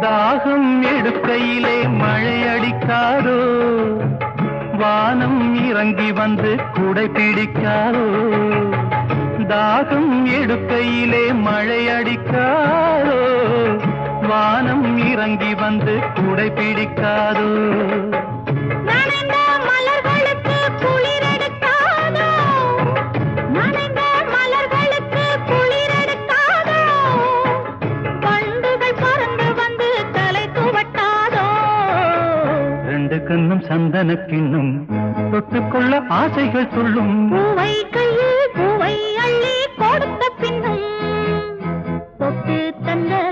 தாகம் எடுக்கையிலே மழை அடிக்காதோ, வானம் இறங்கி வந்து குடை பிடிக்காதோ. தாகம் எடுக்கையிலே மழை அடிக்காதோ, வானம் இறங்கி வந்து குடை பிடிக்காதோ. கண்ணும் சந்தன கிண்ணும் தொட்டுக்கொள்ள ஆசைகள் சொல்லும். பூவை கையில் பூவை அள்ளி கொடுத்த பின்னும் தொட்டு தந்த